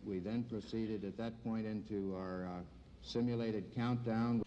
We then proceeded at that point into our simulated countdown.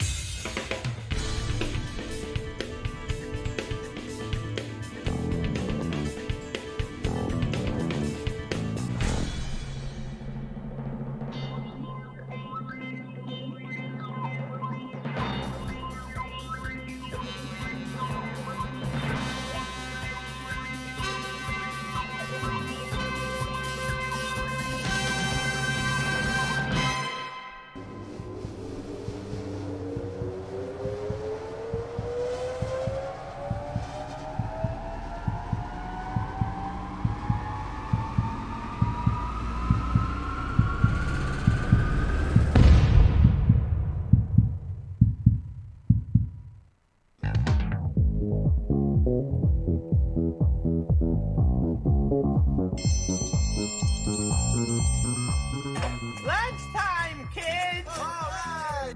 Lunchtime, kids! All right!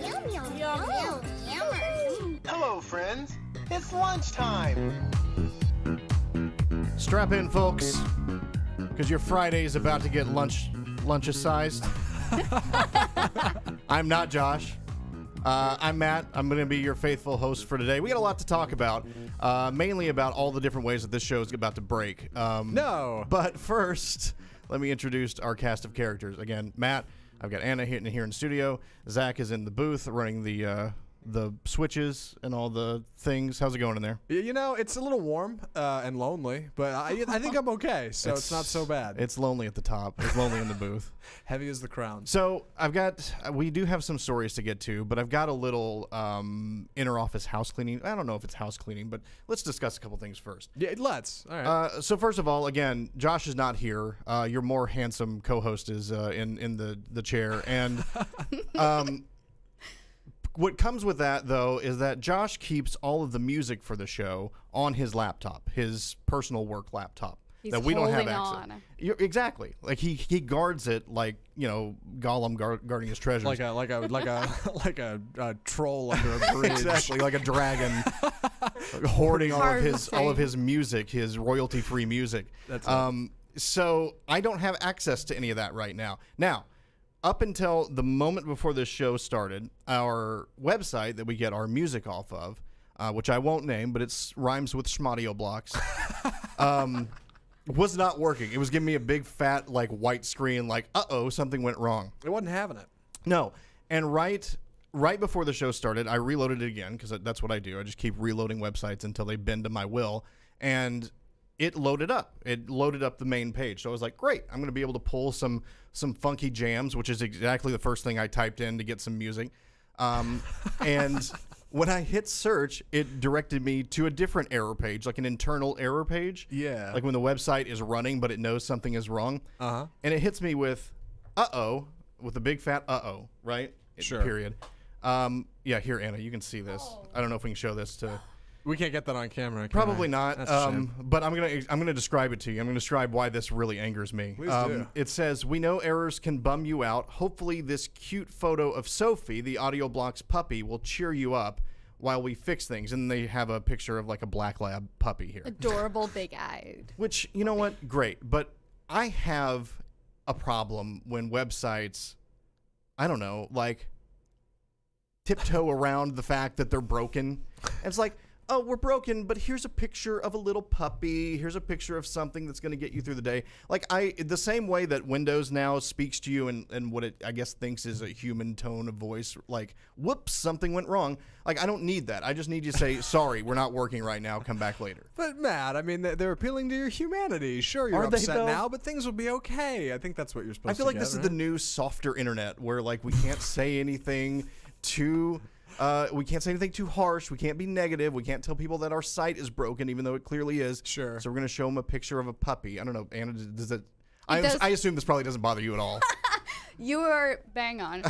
Yum, yum, yum, yum, yum. Hello, friends. It's lunchtime. Strap in, folks, because your Friday's about to get lunch-sized. I'm not Josh. I'm Matt. I'm going to be your faithful host for today. We got a lot to talk about, mainly about all the different ways that this show is about to break. No. But first, let me introduce our cast of characters. Again, Matt. I've got Anna here in studio. Zach is in the booth running the switches and all the things. How's it going in there? You know, it's a little warm and lonely, but I think I'm okay, so it's not so bad. It's lonely at the top. It's lonely in the booth. Heavy as the crown. So we do have some stories to get to, but I've got a little inner office house cleaning. I don't know if it's house cleaning, but let's discuss a couple things first. Yeah, let's. All right. So first of all, again, Josh is not here. Your more handsome co-host is in the chair, and what comes with that, though, is that Josh keeps all of the music for the show on his laptop, his personal work laptop. He's that we don't have holding access. on. Exactly. Like he guards it like, you know, Gollum guarding his treasures. like a troll under a bridge. Exactly, like a dragon hoarding all of his music, his royalty-free music. That's so I don't have access to any of that right now. Now, up until the moment before this show started, our website that we get our music off of, which I won't name, but it rhymes with Schmaudio Blocks, was not working. It was giving me a big fat like white screen like, uh-oh, something went wrong. It wasn't having it. No. And right before the show started, I reloaded it again because that's what I do. I just keep reloading websites until they bend to my will. And it loaded up. It loaded up the main page. So I was like, great, I'm going to be able to pull some funky jams, which is exactly the first thing I typed in to get some music. And when I hit search, it directed me to a different error page, like an internal error page. Yeah. Like when the website is running, but it knows something is wrong. Uh-huh. And it hits me with, uh-oh, with a big fat uh-oh, right? Sure. Period. Yeah, here, Anna, you can see this. I don't know if we can show this to... We can't get that on camera. Probably not. That's a shame. But I'm gonna describe it to you. I'm gonna describe why this really angers me. Please do. It says, "We know errors can bum you out. Hopefully, this cute photo of Sophie, the Audio Blocks puppy, will cheer you up while we fix things." And they have a picture of like a black lab puppy here. Adorable, big-eyed. Which, you know what? Great. But I have a problem when websites, I don't know, like tiptoe around the fact that they're broken. And it's like, oh, we're broken, but here's a picture of a little puppy. Here's a picture of something that's going to get you through the day. Like the same way that Windows now speaks to you and what it, I guess, thinks is a human tone of voice, like, whoops, something went wrong. Like, I don't need that. I just need you to say, sorry, we're not working right now. Come back later. But, Matt, I mean, they're appealing to your humanity. Sure, you're upset now, but things will be okay. I think that's what you're supposed to I feel like get, this right? is the new softer internet where, like, we can't say anything too... we can't say anything too harsh. We can't be negative. We can't tell people that our site is broken, even though it clearly is. Sure. So we're going to show them a picture of a puppy. I don't know, Anna, does it... I assume this probably doesn't bother you at all. You are bang on.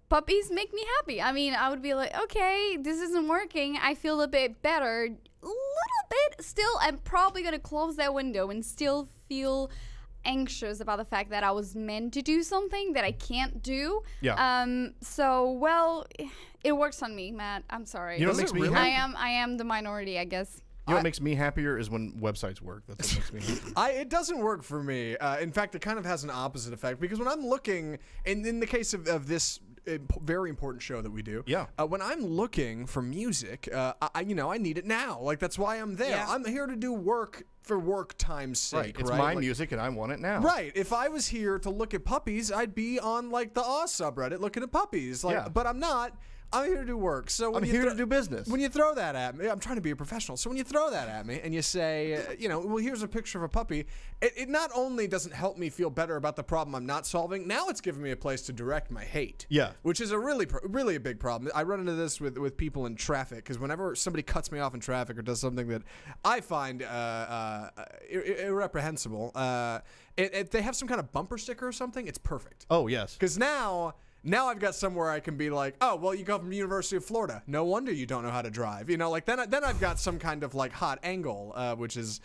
Puppies make me happy. I mean, I would be like, okay, this isn't working. I feel a bit better. A little bit. Still, I'm probably going to close that window and still feel anxious about the fact that I was meant to do something that I can't do. Yeah. So, well, it works on me, Matt. I'm sorry. You know what makes me happy? I am the minority, I guess. You know what makes me happier is when websites work. That's what makes me happy. It doesn't work for me. In fact, it kind of has an opposite effect because when I'm looking, and in the case of this very important show that we do, when I'm looking for music, I need it now. Like that's why I'm there. Yeah. I'm here to do work for work time's sake. Right. It's my music and I want it now. Right. If I was here to look at puppies, I'd be on like the Oz subreddit looking at puppies. Like, but I'm not. I'm here to do work. So when I'm here to do business. When you throw that at me, I'm trying to be a professional. So when you throw that at me and you say, well, here's a picture of a puppy, it not only doesn't help me feel better about the problem I'm not solving, now it's giving me a place to direct my hate. Yeah. Which is a really a big problem. I run into this with people in traffic because whenever somebody cuts me off in traffic or does something that I find irreprehensible, if they have some kind of bumper sticker or something, it's perfect. Oh, yes. Because now I've got somewhere I can be like, oh, well, you go from University of Florida. No wonder you don't know how to drive. Then I've got some kind of like hot angle, which is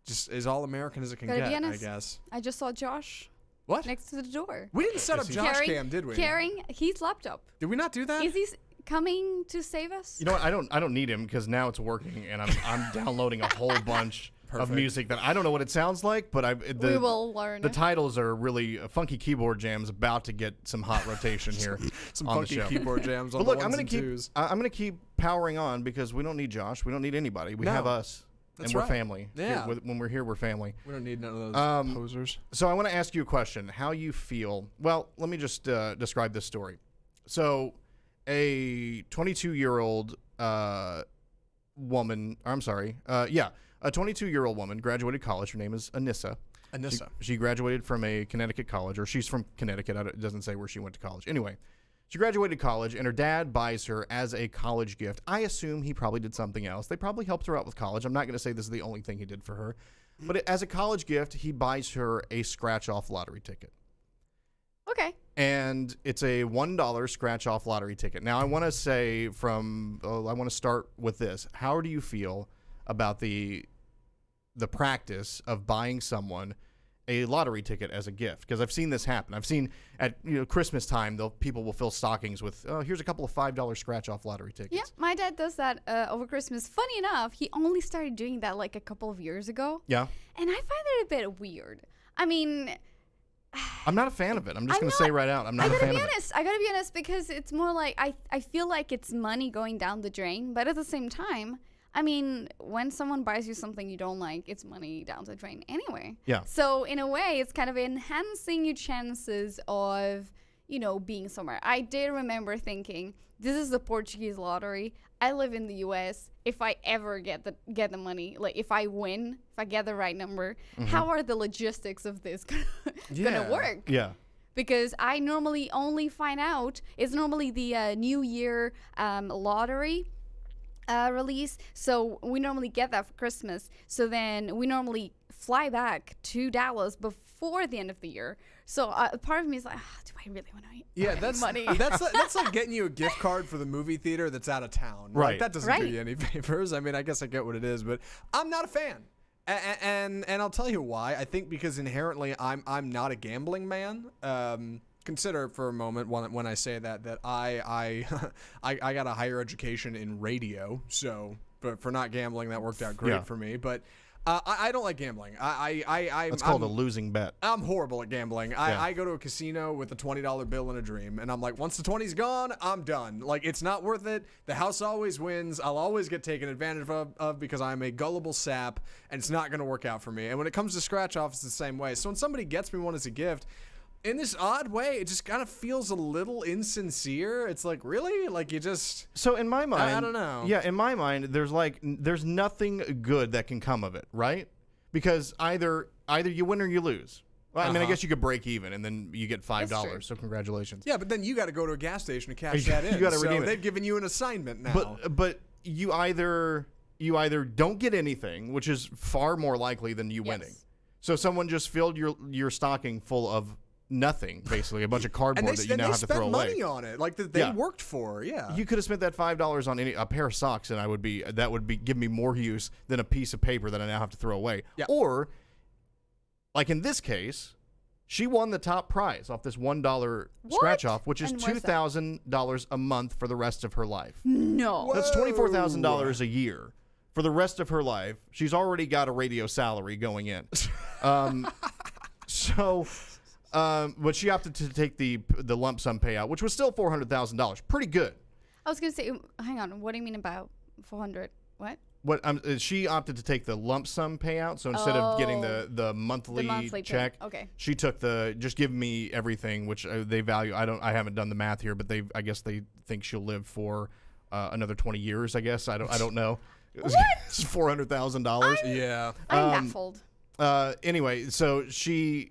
just as all American as it can get, I guess. I just saw Josh. What? Next to the door. We didn't set up Josh Cam, did we? Carrying his laptop. Did we not do that? Is he coming to save us? You know what? I don't need him because now it's working and I'm downloading a whole bunch of music that I don't know what it sounds like, but we will learn. The titles are really funky keyboard jams about to get some hot rotation here. Some on funky the show. keyboard jams on but look, the ones and twos. I'm gonna keep powering on because we don't need Josh. We don't need anybody. We have us. That's and we're right. family. Yeah. When we're here, we're family. We don't need none of those posers. So I want to ask you a question. How you feel? Well, let me just describe this story. So, a 22-year-old woman. I'm sorry. A 22-year-old woman graduated college. Her name is Anissa. She graduated from a Connecticut college, or she's from Connecticut. It doesn't say where she went to college. Anyway, she graduated college, and her dad buys her as a college gift. I assume he probably did something else. They probably helped her out with college. I'm not going to say this is the only thing he did for her. But as a college gift, he buys her a scratch-off lottery ticket. Okay. And it's a $1 scratch-off lottery ticket. Now, I want to say I want to start with this. How do you feel about the practice of buying someone a lottery ticket as a gift? Because I've seen this happen. I've seen at Christmas time, people will fill stockings with, here's a couple of $5 scratch-off lottery tickets. Yeah, my dad does that over Christmas. Funny enough, he only started doing that like a couple of years ago. Yeah. And I find it a bit weird. I mean, I'm not a fan of it. I'm just going to say right out, I'm not a fan of it. I gotta be honest because it's more like I feel like it's money going down the drain, but at the same time, I mean, when someone buys you something you don't like, it's money down the drain anyway. Yeah. So in a way, it's kind of enhancing your chances of, being somewhere. I did remember thinking, this is the Portuguese lottery. I live in the U.S. If I ever get the money, like if I win, if I get the right number, how are the logistics of this gonna work? Yeah. Because I normally only find out, it's normally the New Year lottery release. So we normally get that for Christmas. So then we normally fly back to Dallas before the end of the year. So part of me is like, do I really want to that's money? That's like getting you a gift card for the movie theater that's out of town. Right. Like, that doesn't do you any favors. I mean, I guess I get what it is, but I'm not a fan. And I'll tell you why. I think because inherently I'm not a gambling man. Consider for a moment when I say that I got a higher education in radio, so for not gambling that worked out great for me. But I don't like gambling. That's called a losing bet. I'm horrible at gambling. I go to a casino with a $20 bill and a dream, and I'm like, once the 20's gone, I'm done. Like, it's not worth it. The house always wins. I'll always get taken advantage of because I'm a gullible sap, and it's not going to work out for me. And when it comes to scratch off, it's the same way. So when somebody gets me one as a gift, in this odd way, it just kind of feels a little insincere. It's like, really? Like, you just... So in my mind... I don't know. Yeah, in my mind, there's nothing good that can come of it, right? Because either you win or you lose. Well, I mean, I guess you could break even, and then you get $5, so congratulations. Yeah, but then you got to go to a gas station to cash that in. You got to redeem it. They've given you an assignment now. But you either don't get anything, which is far more likely than you winning. So someone just filled your stocking full of nothing, basically a bunch of cardboard that you now have to throw away. And they spent money on it, like that they worked for. Yeah, you could have spent that $5 on a pair of socks, and that would give me more use than a piece of paper that I now have to throw away. Yeah. Or, like in this case, she won the top prize off this $1 scratch off, which is $2,000 a month for the rest of her life. No, that's $24,000 a year for the rest of her life. She's already got a radio salary going in. But she opted to take the lump sum payout, which was still $400,000. Pretty good. I was going to say, hang on. What do you mean about 400? What? She opted to take the lump sum payout, so instead of getting the monthly check, okay, she took just give me everything, which they value. I haven't done the math here, but I guess they think she'll live for another 20 years. I guess I don't know. What? It's $400,000. Yeah, I'm baffled. Anyway, so she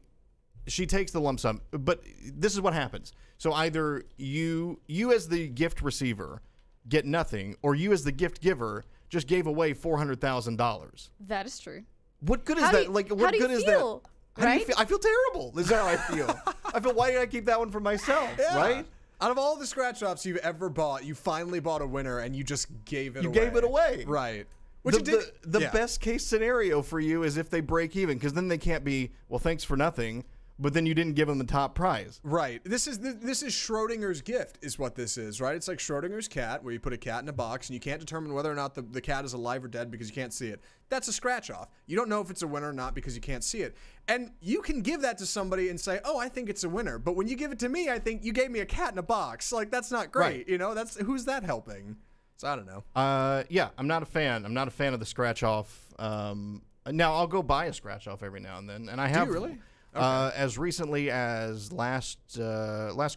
takes the lump sum, but this is what happens. So either you as the gift receiver get nothing, or you as the gift giver just gave away $400,000. That is true. What good is that? What good is that? Right? How do you feel? I feel terrible. This is how I feel. I feel, why did I keep that one for myself? Yeah. Right? Out of all the scratch-offs you've ever bought, you finally bought a winner and you just gave it away. You gave it away. Right. Which the best case scenario for you is if they break even, because then they can't be, well, thanks for nothing, but then you didn't give them the top prize. Right. This is Schrodinger's gift is what this is, right? It's like Schrodinger's cat, where you put a cat in a box and you can't determine whether or not the cat is alive or dead because you can't see it. That's a scratch off. You don't know if it's a winner or not because you can't see it. And you can give that to somebody and say, oh, I think it's a winner. But when you give it to me, I think you gave me a cat in a box. Like, that's not great. Right. Who's that helping? So I don't know. Yeah, I'm not a fan. I'm not a fan of the scratch off. Now I'll go buy a scratch off every now and then, and I have. Do you really? Okay. As recently as last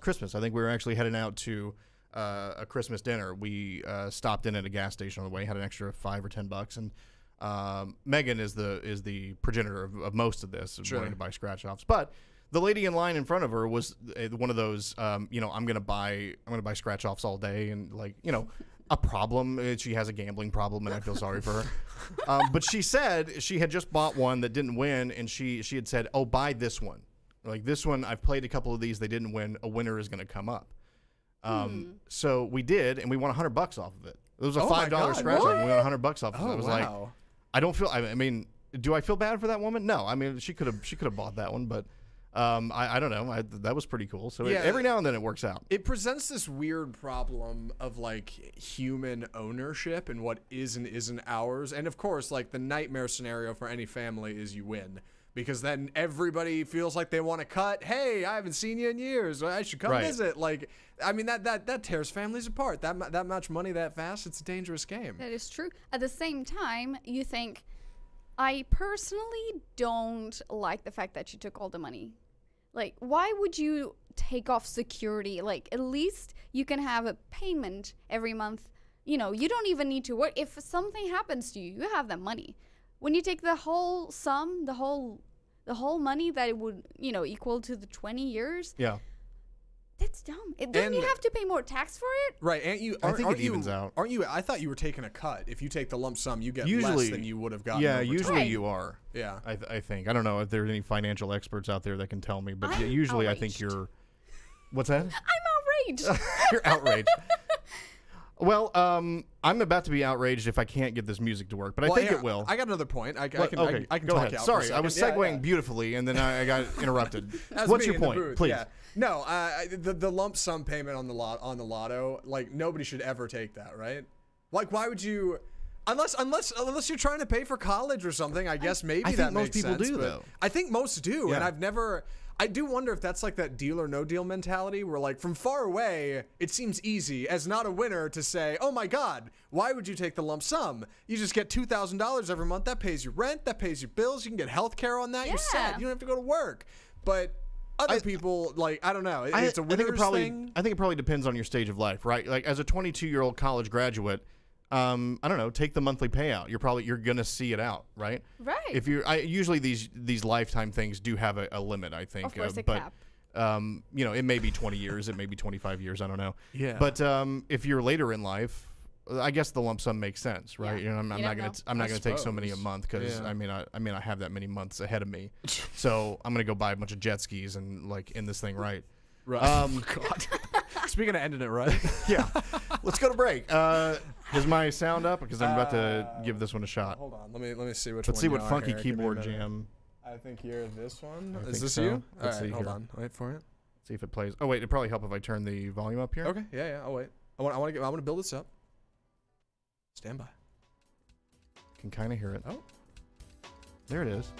Christmas, I think we were actually heading out to a Christmas dinner. We stopped in at a gas station on the way, had an extra $5 or $10, and Megan is the progenitor of most of this, wanting to buy scratch offs. But the lady in line in front of her was one of those, I'm gonna buy scratch offs all day, and a problem. She has a gambling problem, and I feel sorry for her. But she said she had just bought one that didn't win, and she had said, "Oh, buy this one. Like this one, I've played a couple of these. They didn't win. A winner is going to come up." So we did, and we won $100 off of it. It was a $5 scratch off, and we won $100 off of it. I was like, I don't feel. I mean, do I feel bad for that woman? No. I mean, she could have bought that one, but. I don't know. That was pretty cool. So every now and then it works out. It presents this weird problem of like human ownership and what is and isn't ours. And of course, like the nightmare scenario for any family is you win, because then everybody feels like they want to cut. Hey, I haven't seen you in years. I should come visit. Like, I mean, that tears families apart. That much money that fast, it's a dangerous game. That is true. At the same time, you think, I personally don't like the fact that she took all the money. Like, why would you take off security? Like, at least you can have a payment every month. You don't even need to work. If something happens to you, you have that money. When you take the whole sum, the whole money that it would, equal to the 20 years. Yeah. That's dumb. Don't you have to pay more tax for it? Right, I think it evens out. Aren't you? I thought you were taking a cut. If you take the lump sum, you get usually, less than you would have gotten. Yeah, over usually time. you are. Yeah, I think. I don't know if there's any financial experts out there that can tell me, but usually outraged. I think you're. What's that? I'm outraged. You're outraged. Well, I'm about to be outraged if I can't get this music to work, but I think it will. I got another point. I can go talk ahead. out. Sorry, for a I was second. segueing beautifully, and then I got interrupted. That's What's me your in the point, booth, please? Yeah. No, the lump sum payment on the lotto, like nobody should ever take that, right? Like, why would you? Unless you're trying to pay for college or something, I guess maybe I that think most makes people sense, do, but though. I think most do, Yeah. and I do wonder if that's like that deal or no deal mentality where like from far away, it seems easy as not a winner to say, oh my God, why would you take the lump sum? You just get $2,000 every month. That pays your rent. That pays your bills. You can get health care on that. You're set. You don't have to go to work. But other people, like, I don't know. It's a winner's thing. I think it probably depends on your stage of life, right? Like as a 22-year-old college graduate, I don't know, take the monthly payout. You're gonna see it out, right? Right. If usually these lifetime things do have a limit, I think. Of course, a but cap. it may be 20 years, it may be 25 years, I don't know. Yeah. But if you're later in life, I guess the lump sum makes sense, right? Yeah. I'm not gonna take so many a month because I have that many months ahead of me, so I'm gonna go buy a bunch of jet skis and like end this thing right. Right. God. Speaking of ending it right. Yeah. Let's go to break. Is my sound up? Because I'm about to give this one a shot. Hold on. Let me see which one. Let's see what you are funky here. Give me a keyboard minute. jam. I think you're this one. I Is think this so. you? Let's All right, see hold here. on. Wait for it. See if it plays. Oh wait, it'd probably help if I turn the volume up here. Okay. Yeah. I'll wait. I want to build this up. Stand by. Can kind of hear it. Oh, there it is.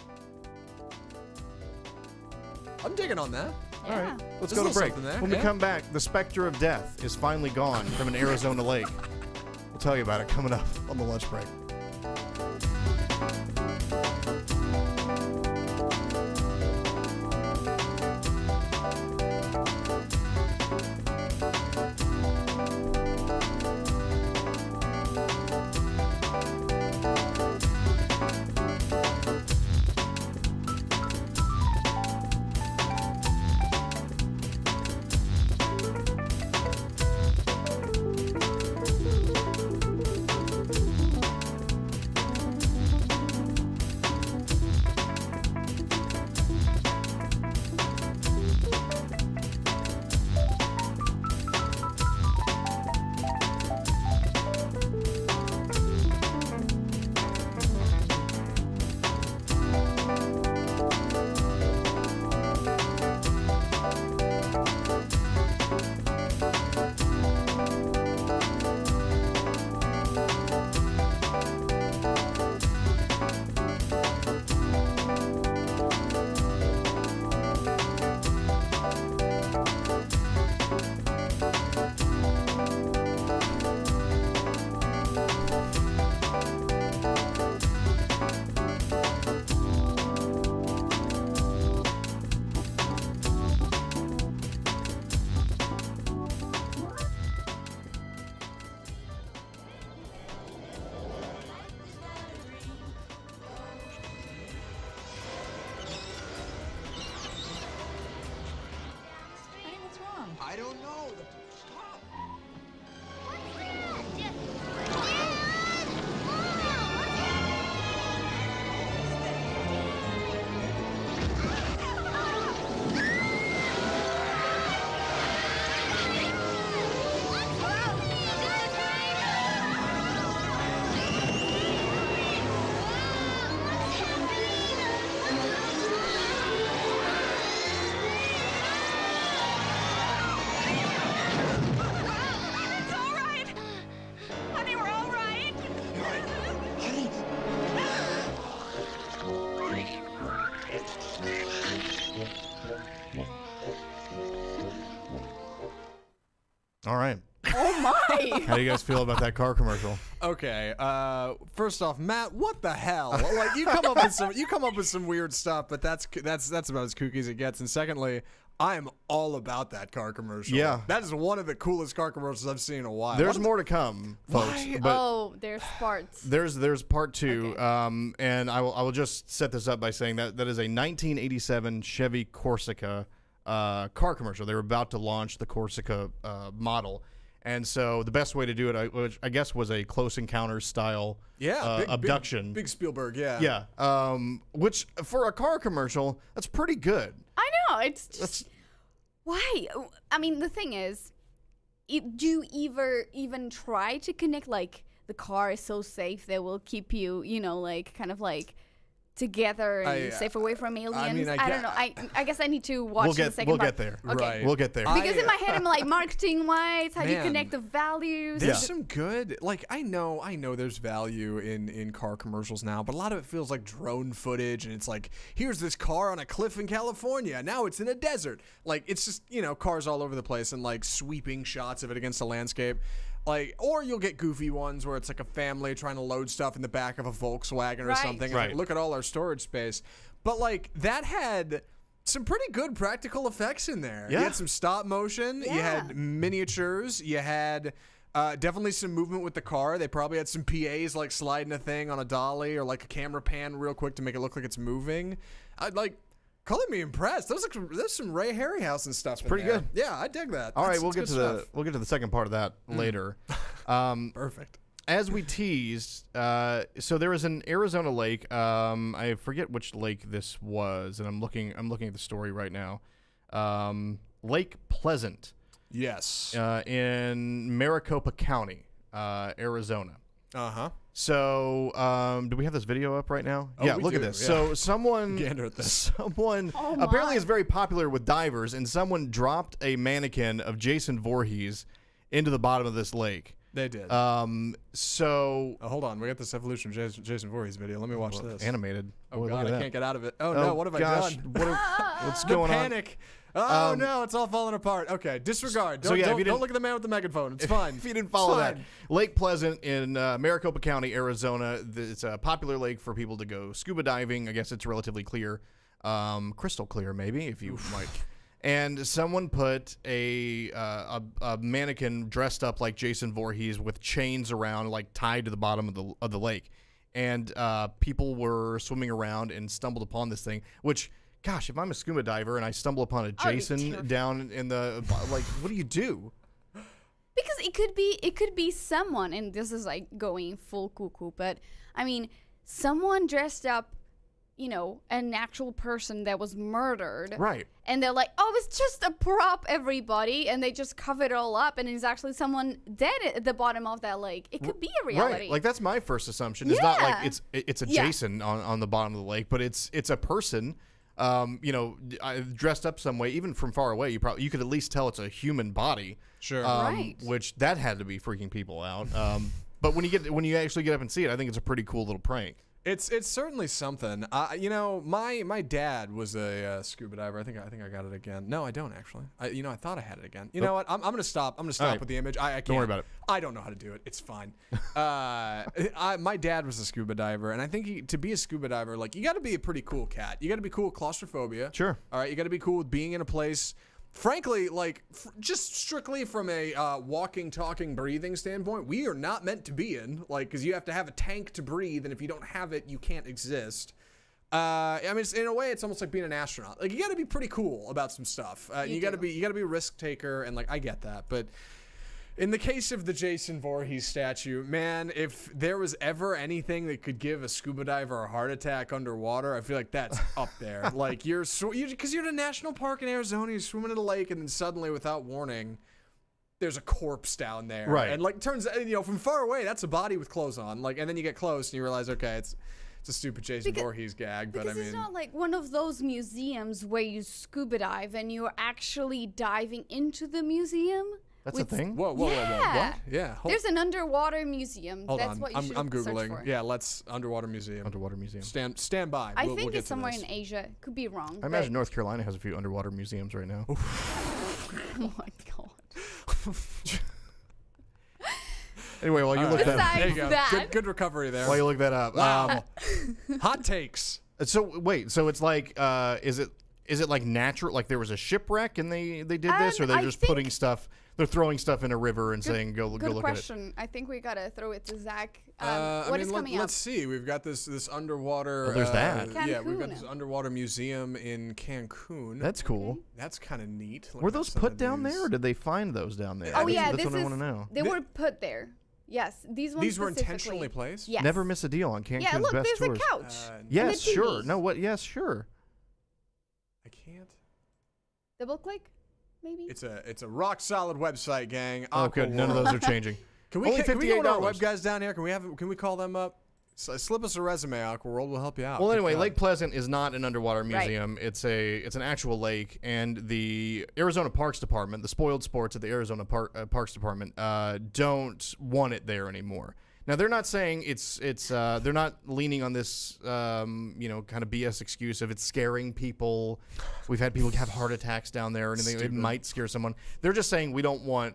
I'm digging on that. All right, let's There's go a to break. little something there, When we yeah. come back, the specter of death is finally gone from an Arizona lake. We'll tell you about it coming up on the lunch break. I don't know. Stop. It's all right. Honey, we're all right. All right. Oh my! How do you guys feel about that car commercial? Okay. First off, Matt, what the hell? Like you come up with some weird stuff, but that's about as kooky as it gets. And secondly, I am all about that car commercial. Yeah. That is one of the coolest car commercials I've seen in a while. There's more to come, folks. Why? But Oh, there's parts. there's part two, Okay. and I will just set this up by saying that is a 1987 Chevy Corsica car commercial. They were about to launch the Corsica model, and so the best way to do it, which I guess was a Close Encounters style abduction. Big Spielberg, yeah. Yeah, which for a car commercial, that's pretty good. I know. It's just why? I mean, the thing is, do you even try to connect? Like the car is so safe that will keep you, like kind of like together and safe away from aliens. I don't know. I guess I need to watch the second We'll part. get there. Okay. Right. We'll get there. Because in my head, I'm like marketing wise, how do you Man. connect the values? There's some good, like I know there's value in car commercials now, but a lot of it feels like drone footage, and it's like, here's this car on a cliff in California, now it's in a desert. Like it's just cars all over the place and like sweeping shots of it against the landscape. Like, or you'll get goofy ones where it's like a family trying to load stuff in the back of a Volkswagen or Right. something. And Right. like, look at all our storage space. But like that had some pretty good practical effects in there. Yeah. You had some stop motion. You Yeah. had miniatures. You had definitely some movement with the car. They probably had some PAs like sliding a thing on a dolly or like a camera pan real quick to make it look like it's moving. I'd like. Calling me impressed. There's some Ray Harryhausen stuff. It's pretty good. Yeah, I dig that. All right, That's we'll get good to the second part of that later. Perfect. As we teased, so there was an Arizona lake. I forget which lake this was, and I'm looking at the story right now. Lake Pleasant Yes. in Maricopa County, Arizona. Uh-huh. So, do we have this video up right now? Oh, yeah, we look at do, this. yeah. So someone, Gander at this. someone Oh apparently my. is very popular with divers, and someone dropped a mannequin of Jason Voorhees into the bottom of this lake. They did. So hold on, we got this Evolution Jason Voorhees video. Let me watch this. animated. Oh Boy, God, look at I that. can't get out of it. Oh no, what have gosh, I done? What's The going on? panic. Oh no, it's all falling apart. Okay, disregard. Don't, So, yeah, if you don't didn't- look at the man with the megaphone. It's fine. If you didn't follow It's that, fine. Lake Pleasant in Maricopa County, Arizona. It's a popular lake for people to go scuba diving. I guess it's relatively clear, crystal clear, maybe, if you might. And someone put a mannequin dressed up like Jason Voorhees with chains around, like tied to the bottom of the lake, and people were swimming around and stumbled upon this thing. Which, gosh, if I'm a scuba diver and I stumble upon a Jason down in the like, what do you do? Because it could be someone, and this is like going full cuckoo, but I mean, someone dressed up, you know, an actual person that was murdered. Right. And they're like, oh, it's just a prop, everybody. And they just cover it all up. And it's actually someone dead at the bottom of that lake. It could be a reality. Right. Like, that's my first assumption. It's not like Yeah. it's a Yeah. Jason on the bottom of the lake, but it's a person, you know, dressed up some way. Even from far away, you could at least tell it's a human body. Sure. Right. Which that had to be freaking people out. But when you actually get up and see it, I think it's a pretty cool little prank. It's certainly something. You know, my dad was a scuba diver. I think I got it again. No, I don't actually. I thought I had it again. You know what? I'm gonna stop. I'm gonna stop right. with the image. I can't. Don't worry about it. I don't know how to do it. It's fine. My dad was a scuba diver, and I think to be a scuba diver, like, you got to be a pretty cool cat. You got to be cool with claustrophobia. Sure. All right. You got to be cool with being in a place. Frankly, like, just strictly from a walking, talking, breathing standpoint, we are not meant to be in, like, because you have to have a tank to breathe, and if you don't have it, you can't exist. I mean, in a way, it's almost like being an astronaut. Like, you got to be pretty cool about some stuff. You got to be a risk taker, and, like, I get that, but in the case of the Jason Voorhees statue, man, if there was ever anything that could give a scuba diver a heart attack underwater, I feel like that's up there. Like, because you're in a national park in Arizona, you're swimming in a lake, and then suddenly, without warning, there's a corpse down there. Right. And, like, turns, you know, from far away, that's a body with clothes on. Like, and then you get close and you realize, okay, it's a stupid Jason Voorhees gag, but I Because mean, it's not like one of those museums where you scuba dive and you're actually diving into the museum. That's a thing. whoa, what? Yeah. There's an underwater museum. Hold That's on. what you should I'm search Googling. for. Yeah, let's underwater museum. Underwater museum. Stand by. I We'll think get it's to somewhere this. in Asia. Could be wrong. I imagine North Carolina has a few underwater museums right now. Oh my god. Anyway, while you look that up, There you go. that- Good recovery there. while you look that up, Wow. Hot takes. so wait, so it's like, is it like natural? Like there was a shipwreck and they did this, or they're I just think- putting stuff? They're throwing stuff in a river and saying, "Go Good look question. I think we gotta throw it to Zach. I What mean, is coming up? let's see. We've got this underwater. Oh, there's that. Yeah, we've got Cancun. this underwater museum in Cancun. at it." That's cool. That's kind of neat. Look Were at those some put of down these. there, or did they find those down there? Oh yeah, that's this what I is. want to know. They were put there. Yes, these ones. These were specifically. intentionally placed. Yes. Never miss a deal on Cancun's Yeah, look, best there's tours. a couch. Yes, the sure. TVs. No, what? Yes, sure. I can't. Double click, maybe. It's a rock solid website, gang. Oh, good. None of those are changing. Can Only we go to our $58. web guys down here? Can we call them up? Slip us a resume, Aquaworld. We'll help you out. Well, anyway, Good Lake God. Pleasant is not an underwater Right. museum. It's an actual lake, and the Arizona Parks Department, the spoiled sports at the Arizona Parks Department, don't want it there anymore. Now they're not saying they're not leaning on this kind of BS excuse of it's scaring people. We've had people have heart attacks down there, and it might scare someone. They're just saying we don't want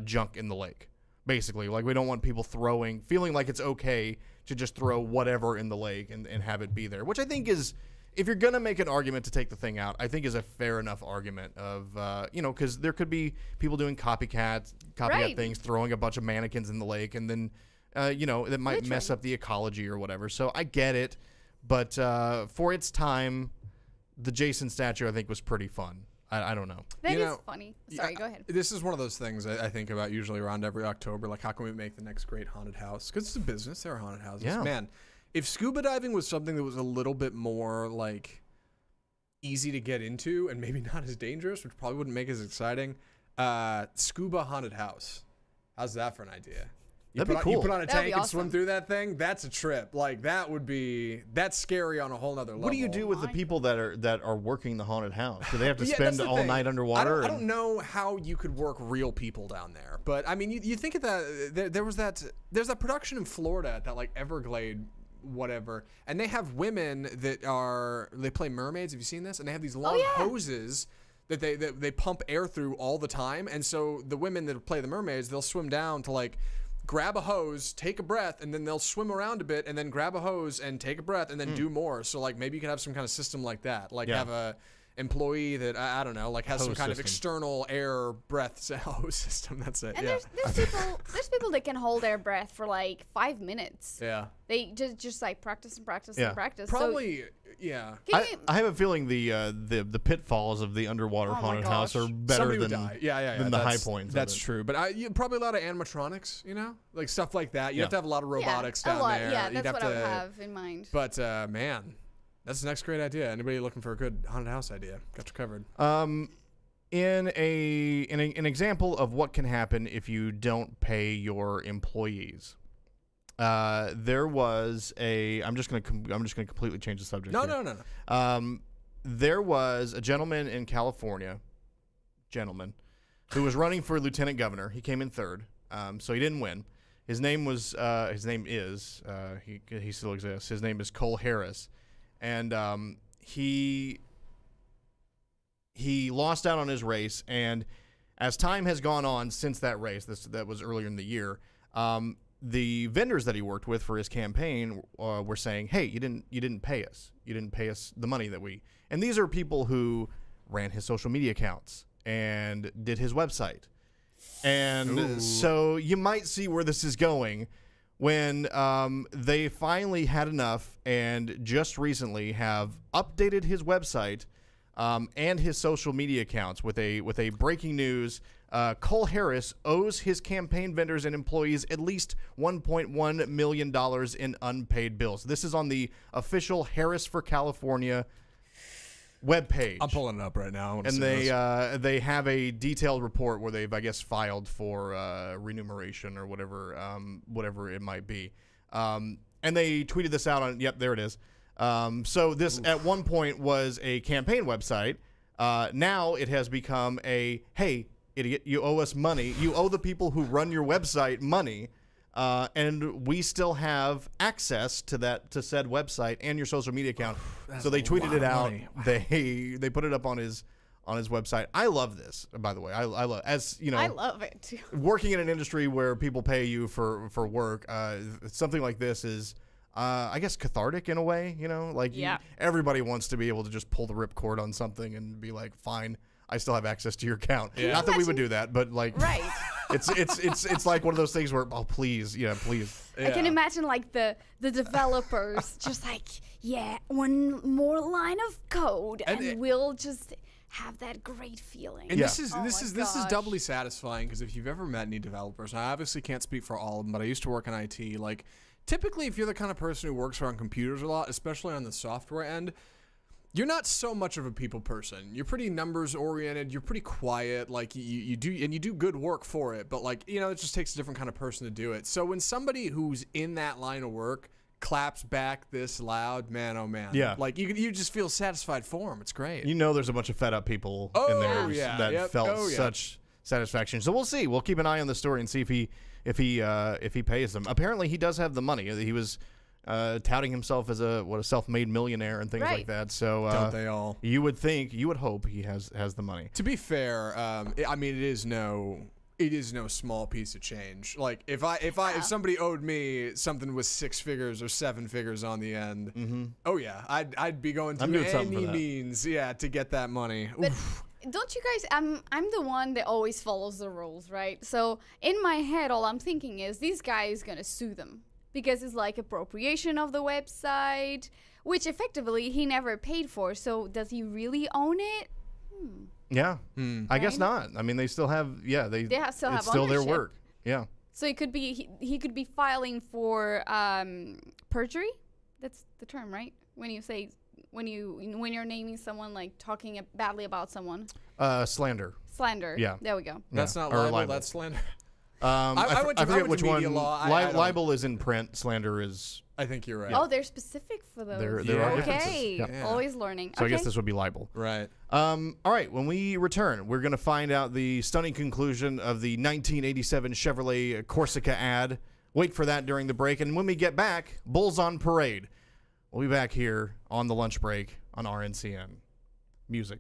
junk in the lake. Basically, like we don't want people feeling like it's okay to just throw whatever in the lake and have it be there, which I think is, if you're going to make an argument to take the thing out, I think is a fair enough argument of, because there could be people doing copycat Right. things, throwing a bunch of mannequins in the lake, and then, that might mess up the ecology or whatever. So I get it, but for its time, the Jason statue, I think, was pretty fun. I don't know. That You is know, funny. Sorry, go ahead. This is one of those things I think about usually around every October. Like, how can we make the next great haunted house? Because it's a business. There are haunted houses. Yeah. Man, if scuba diving was something that was a little bit more, like, easy to get into and maybe not as dangerous, which probably wouldn't make it as exciting, scuba haunted house. How's that for an idea? You That'd be cool. You put on a That'd tank be and swim awesome. through that thing. That's a trip. Like that's scary on a whole nother level. What do you do with the people that are working the haunted house? Do they have to Yeah, spend that's the all thing. night underwater? I don't know how you could work real people down there, but I mean, you think of that. There's that production in Florida at that like Everglade, whatever, and they have women they play mermaids. Have you seen this? And they have these long hoses that they pump air through all the time, and so the women that play the mermaids, they'll swim down to like grab a hose, take a breath, and then they'll swim around a bit and then grab a hose and take a breath and then do more. So like maybe you could have some kind of system like that. Like have a employee that I don't know, like has some kind of external air breath hose system. That's it. And yeah. there's people that can hold their breath for like 5 minutes. Yeah. They just like practice and practice Yeah. and practice. Probably yeah. I have a feeling the pitfalls of the underwater haunted house are better Somebody would than die. Yeah. than the high points. That's of it. true. But you probably a lot of animatronics, you know, like stuff like that. You have to have a lot of robotics a down lot, there. Yeah, You'd that's have what to, I would have in mind. But man, that's the next great idea. Anybody looking for a good haunted house idea? Got you covered. In an example of what can happen if you don't pay your employees, there was I'm just gonna completely change the subject. No. There was a gentleman in California, who was running for lieutenant governor. He came in third, so he didn't win. His name is he still exists. His name is Cole Harris, and he lost out on his race. And as time has gone on since that race, that was earlier in the year, the vendors that he worked with for his campaign were saying, "Hey, you didn't pay us. You didn't pay us the money that we." And these are people who ran his social media accounts and did his website. And so you might see where this is going when they finally had enough and just recently have updated his website and his social media accounts with a breaking news. Cole Harris owes his campaign vendors and employees at least $1.1 million in unpaid bills. This is on the official Harris for California webpage. I'm pulling it up right now. And they have a detailed report where they've, I guess, filed for remuneration or whatever it might be. And they tweeted this out on, yep, there it is. So this at one point was a campaign website. Now it has become a, hey, idiot, you owe us money. You owe the people who run your website money. And we still have access to said website and your social media account. So they tweeted it out. Wow. They put it up on his website. I love this, by the way. I love, as you know, I love it too. Working in an industry where people pay you for work, something like this is I guess cathartic in a way, you know, like everybody wants to be able to just pull the ripcord on something and be like, fine, I still have access to your account. Yeah. Not that we would do that, but like, right. It's like one of those things where, oh, please. Yeah. I can imagine like the developers just like, one more line of code and we'll just have that great feeling. And this is doubly satisfying because if you've ever met any developers, and I obviously can't speak for all of them, but I used to work in IT. Like, typically, if you're the kind of person who works around computers a lot, especially on the software end, you're not so much of a people person. You're pretty numbers oriented. You're pretty quiet. Like you do good work for it. But like, you know, it just takes a different kind of person to do it. So when somebody who's in that line of work claps back this loud, man, oh man. Yeah. Like you just feel satisfied for them. It's great. You know, there's a bunch of fed up people in there that felt such satisfaction. So we'll see. We'll keep an eye on the story and see if he pays them. Apparently, he does have the money. He was touting himself as a self-made millionaire and things like that. So don't they all? You would hope he has the money. To be fair, I mean it is no small piece of change. Like if somebody owed me something with 6 figures or 7 figures on the end, oh yeah, I'd be going through any means to get that money. But don't you guys? I'm the one that always follows the rules, right? So in my head, all I'm thinking is this guy is gonna sue them. Because it's like appropriation of the website, which effectively he never paid for. So does he really own it? Yeah, I guess not. I mean, they still have. Yeah, they still have still their work. Yeah. So it could be he could be filing for perjury. That's the term, right? When you say when you're naming someone, like talking badly about someone. Slander. Slander. Yeah. There we go. That's not libel. That's slander. I went to forget which media one. law. I don't- Libel is in print. Slander is. I think you're right. Oh, they're specific for those. There are okay. differences. Yep. Always learning. So okay. I guess this would be libel. Right. All right. When we return, we're going to find out the stunning conclusion of the 1987 Chevrolet Corsica ad. Wait for that during the break. And when we get back, Bulls on Parade. We'll be back here on the lunch break on RNCN. Music.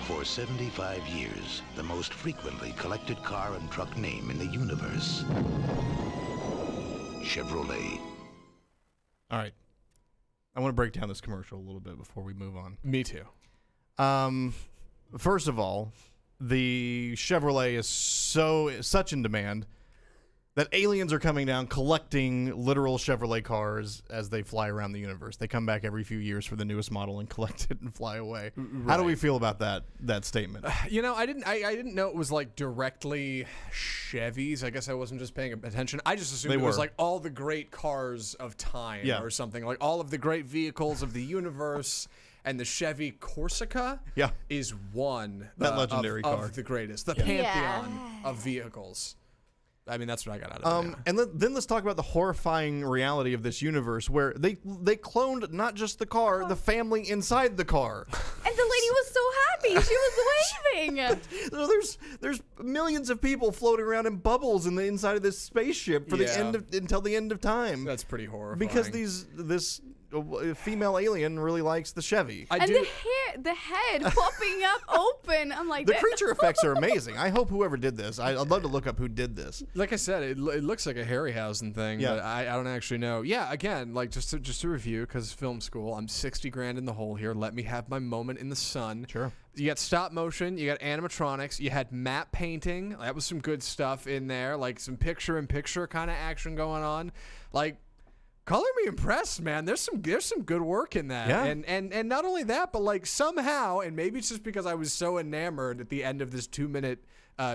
For 75 years, the most frequently collected car and truck name in the universe. Chevrolet. All right. I want to break down this commercial a little bit before we move on. Me too. First of all, the Chevrolet is such in demand that aliens are coming down collecting literal Chevrolet cars as they fly around the universe. They come back every few years for the newest model and collect it and fly away. Right. How do we feel about that statement? You know, I didn't know it was like directly Chevys. I guess I wasn't just paying attention. I just assumed it was like all the great cars of time or something. Like all of the great vehicles of the universe. And the Chevy Corsica is one legendary car of the greatest. The pantheon of vehicles. I mean, that's what I got out of it. And then let's talk about the horrifying reality of this universe where they cloned not just the car, the family inside the car. And the lady was so happy. She was waving. There's millions of people floating around in bubbles in the inside of this spaceship for until the end of time. That's pretty horrifying. Because this female alien really likes the Chevy. The head popping up open. I'm like, the creature effects are amazing. I hope whoever did this. I'd love to look up who did this. Like I said, it looks like a Harryhausen thing, but I don't actually know. Yeah, again, like just to review, because film school, I'm 60 grand in the hole here. Let me have my moment in the sun. Sure. You got stop motion, you got animatronics, you had matte painting. That was some good stuff in there, like some picture-in-picture kind of action going on. Like, color me impressed, man. There's some good work in that. Yeah. And not only that, but like somehow, and maybe it's just because I was so enamored at the end of this 2-minute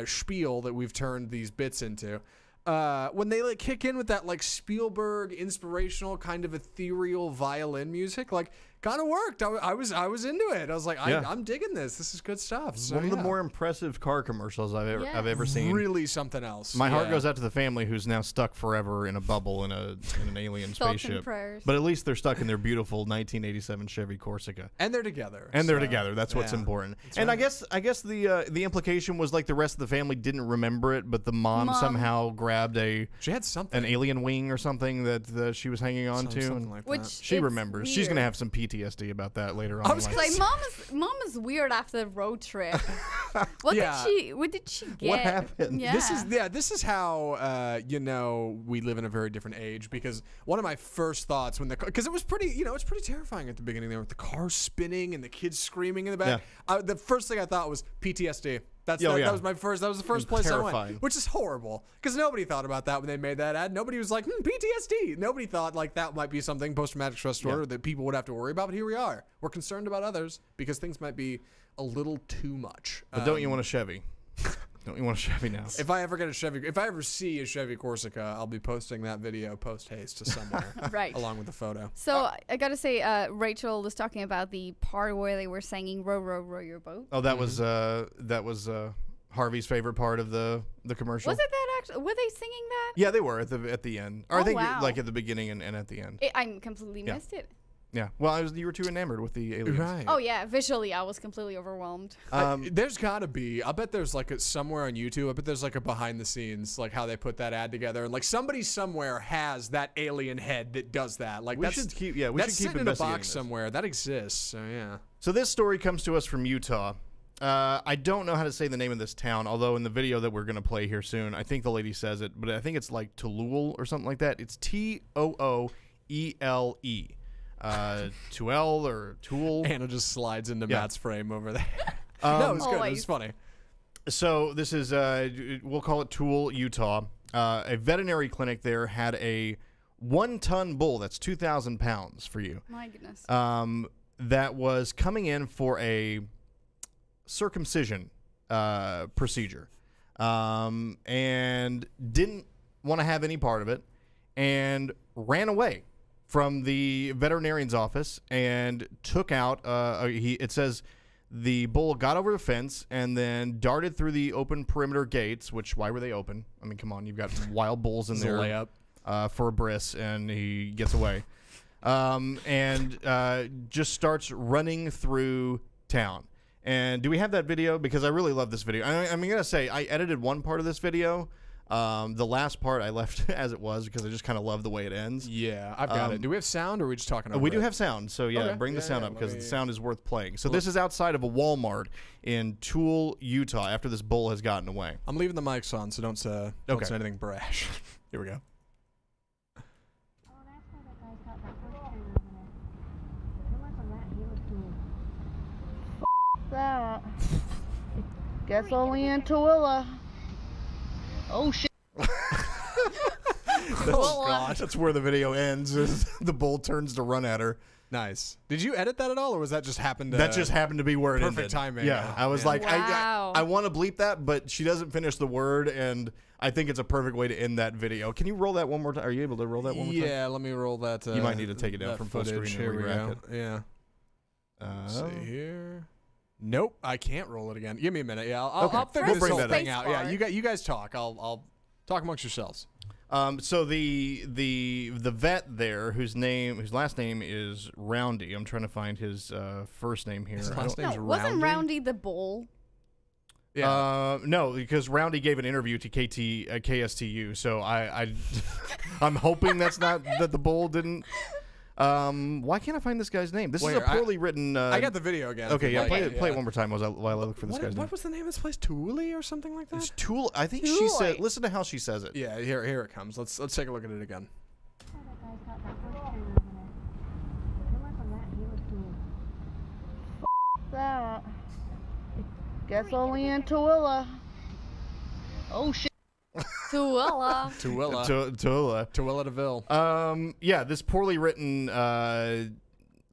spiel that we've turned these bits into. When they like kick in with that like Spielberg inspirational kind of ethereal violin music, like kind of worked. I was into it. I was like, Yeah. I'm digging this. This is good stuff. So, One of the more impressive car commercials I've ever seen. really something else. My heart goes out to the family who's now stuck forever in a bubble in an alien Thoughts and spaceship. prayers. But at least they're stuck in their beautiful 1987 Chevy Corsica. And they're together. And they're together. That's what's yeah. important. That's and right. I guess the implication was like the rest of the family didn't remember it, but the mom somehow grabbed She had something. an alien wing or something that she was hanging on to. Something like Which that. She it's remembers. She's weird. gonna have some PTSD about that later on. I in was life. gonna Like mom is weird after the road trip. What Yeah. did she get? What happened? Yeah. This is how we live in a very different age, because one of my first thoughts when because it was pretty it's pretty terrifying at the beginning there with the car spinning and the kids screaming in the back. The first thing I thought was PTSD. That was my first. That was the first place I Terrifying. went, which is horrible because nobody thought about that when they made that ad. Nobody was like PTSD. Nobody thought like that might be something post-traumatic stress disorder that people would have to worry about. But here we are. We're concerned about others because things might be a little too much. But don't you want a Chevy? Don't you want a Chevy now? If I ever see a Chevy Corsica, I'll be posting that video post haste to somewhere, Right. along with the photo. So I gotta say, Rachel was talking about the part where they were singing "Row, row, row your boat." Oh, that was Harvey's favorite part of the commercial. Was it that actually? Were they singing that? Yeah, they were at the end, or I Oh, think wow. like at the beginning and at the end. I completely missed it. Yeah. Well, you were too enamored with the aliens. Right. Oh yeah, visually I was completely overwhelmed. There's gotta be. I bet there's like somewhere on YouTube. I bet there's like a behind the scenes, like how they put that ad together, and like somebody somewhere has that alien head that does that. Like We that's, should keep- yeah, we that's should keep sitting in a investigating box this. somewhere. That exists. So yeah. So this story comes to us from Utah. I don't know how to say the name of this town, although in the video that we're going to play here soon, I think the lady says it, but I think it's like Toole or something like that. It's Tooele. Tuel or Tool. Anna just slides into Yeah. Matt's frame over there. No, it's good. Always. It's funny. So this is, we'll call it Toole, Utah. A veterinary clinic there had a 1-ton bull, that's 2,000 pounds for you, My goodness. that was coming in for a circumcision procedure, and didn't want to have any part of it, and ran away from the veterinarian's office and took out, it says the bull got over the fence and then darted through the open perimeter gates, which, why were they open? I mean, come on, you've got wild bulls in It's a there layup. for a bris, and he gets away. And just starts running through town. And do we have that video? Because I really love this video. I'm going to say I edited one part of this video. The last part I left as it was because I just kind of love the way it ends. Yeah, I've got it. Do we have sound, or are we just talking over We do it? have sound, so yeah, Okay. bring the Yeah, sound yeah, up because let the me- sound is worth playing. So this is outside of a Walmart in Toole, Utah, after this bull has gotten away. I'm leaving the mics on, so don't say anything brash. Here we go. That. Guess only in Tooele. Oh shit. That's where the video ends. Is the bull turns to run at her. Nice. Did you edit that at all, or was that just happened? That just happened to be where it perfect ended. timing. Yeah, I was Yeah. like, Wow. I want to bleep that, but she doesn't finish the word, and I think it's a perfect way to end that video. Can you roll that one more time? Are you able to roll that one more time? Yeah, let me roll that. You might need to take it down that from full footage. screen and Here we re-rack go. Yeah. Let's Oh. see here. Nope, I can't roll it again. Give me a minute. Yeah, I'll figure We'll this bring whole that thing up. out. Yeah, you guys talk. I'll talk amongst yourselves. So the vet there, whose last name is Roundy. I'm trying to find his first name here. His I last don't- name's No, wasn't Roundy? Roundy the bull? Yeah. No, because Roundy gave an interview to KSTU, so I'm hoping that's not that the bull didn't. Why can't I find this guy's name? This is a Where? poorly written. I got the video again. Okay, if yeah, you'd play like it one more time while I look for this guy's name. What was the name of this place? Thule or something like that? It's Tool. I think she said. Tool. Listen to how she says it. Yeah, here it comes. Let's take a look at it again. That. Guess only in Tooele. Oh shit. Tuella. Tooele. Tola. Tooele DeVille. Yeah, this poorly written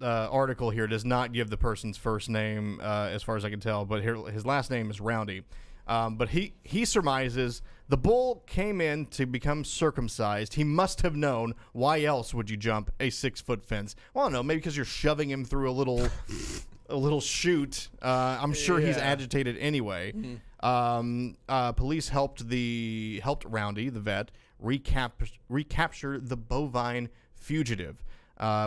article here does not give the person's first name, as far as I can tell, but here his last name is Roundy. But he surmises the bull came in to become circumcised. He must have known. Why else would you jump a 6-foot fence? Well, I don't know. Maybe because you're shoving him through a little chute. I'm sure he's agitated anyway. Police helped Roundy, the vet, recapture the bovine fugitive.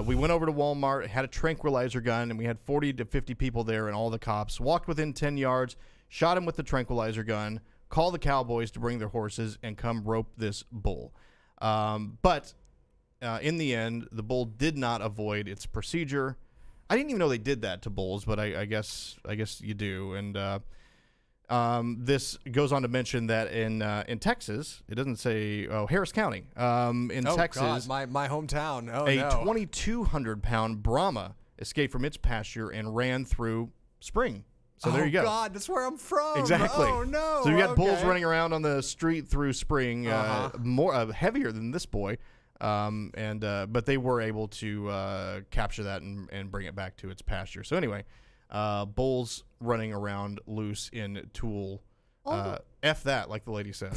We went over to Walmart, had a tranquilizer gun, and we had 40 to 50 people there, and all the cops walked within 10 yards, shot him with the tranquilizer gun, called the cowboys to bring their horses, and come rope this bull. But in the end, the bull did not avoid its procedure. I didn't even know they did that to bulls, but I guess you do. And this goes on to mention that in Texas, it doesn't say Harris County. In Texas, God, my hometown. Oh, a no. 2,200-pound Brahma escaped from its pasture and ran through spring. So there you go. Oh, God, that's where I'm from. Exactly. Oh, no. So you got bulls running around on the street through spring, more heavier than this boy. But they were able to capture that and bring it back to its pasture. So anyway, bulls running around loose in Tool. F that, like the lady said.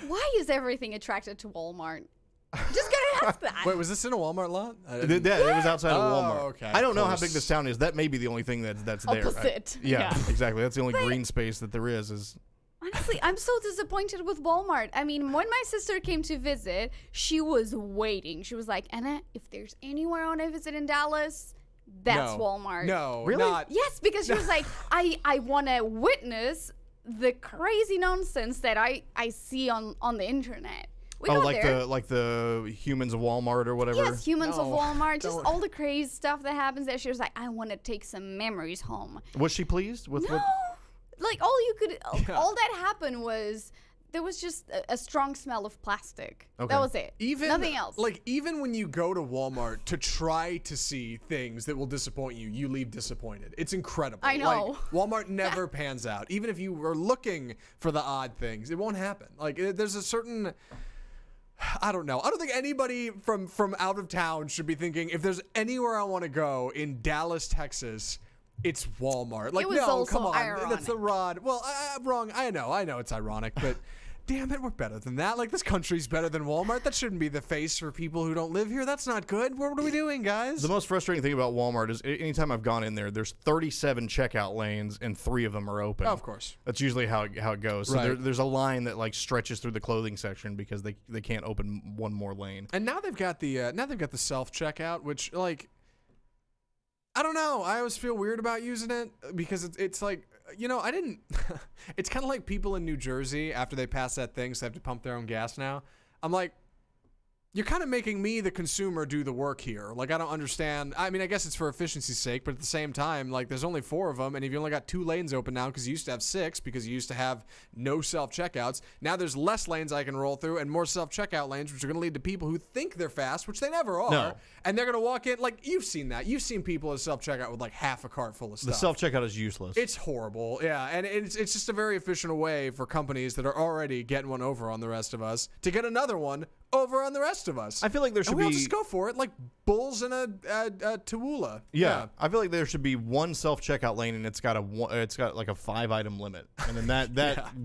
Why is everything attracted to Walmart? Just gonna ask that. Wait, was this in a Walmart lot? It was outside of Walmart. Okay, I don't know how big this town is. That may be the only thing that's there. Opposite. Yeah, exactly. That's the only green space that there is. Honestly, I'm so disappointed with Walmart. I mean, when my sister came to visit, she was waiting. She was like, Anna, if there's anywhere I want to visit in Dallas, that's Walmart. No, really? Yes, because she was like, I want to witness the crazy nonsense that I see on the internet. We go there. like the humans of Walmart or whatever. Yes, humans of Walmart, just all the crazy stuff that happens there. She was like, I want to take some memories home. Was she pleased with what? Like all that happened was there was just a strong smell of plastic. Okay. That was it. Nothing else. Like even when you go to Walmart to try to see things that will disappoint you, you leave disappointed. It's incredible. I know. Like, Walmart never pans out. Even if you were looking for the odd things, it won't happen. Like there's a certain, I don't know. I don't think anybody from out of town should be thinking, if there's anywhere I want to go in Dallas, Texas, it's Walmart. Like, it was no, also come on. ironic. That's the rod. Well, I'm wrong. I know it's ironic, but damn it, we're better than that. Like, this country's better than Walmart. That shouldn't be the face for people who don't live here. That's not good. What are we doing, guys? The most frustrating thing about Walmart is anytime I've gone in there, there's 37 checkout lanes and 3 of them are open. Oh, of course. That's usually how it goes. So Right. there's a line that like stretches through the clothing section because they can't open one more lane. And now they've got the self checkout, which like, I don't know. I always feel weird about using it because it's like, I didn't. It's kind of like people in New Jersey after they pass that thing, so they have to pump their own gas now. I'm like, you're kind of making me, the consumer, do the work here. Like, I don't understand. I mean, I guess it's for efficiency's sake, but at the same time, like, there's only 4 of them, and if you only got 2 lanes open now, because you used to have 6, because you used to have no self-checkouts, now there's less lanes I can roll through and more self-checkout lanes, which are going to lead to people who think they're fast, which they never are, No. and they're going to walk in. Like, you've seen that. You've seen people at self-checkout with, like, half a cart full of stuff. The self-checkout is useless. It's horrible, yeah, and it's just a very efficient way for companies that are already getting one over on the rest of us to get another one over on the rest of us. I feel like there should and we'll be just go for it, like bulls in a Toowoomba. Yeah, I feel like there should be one self-checkout lane, and it's got like a 5-item limit, and then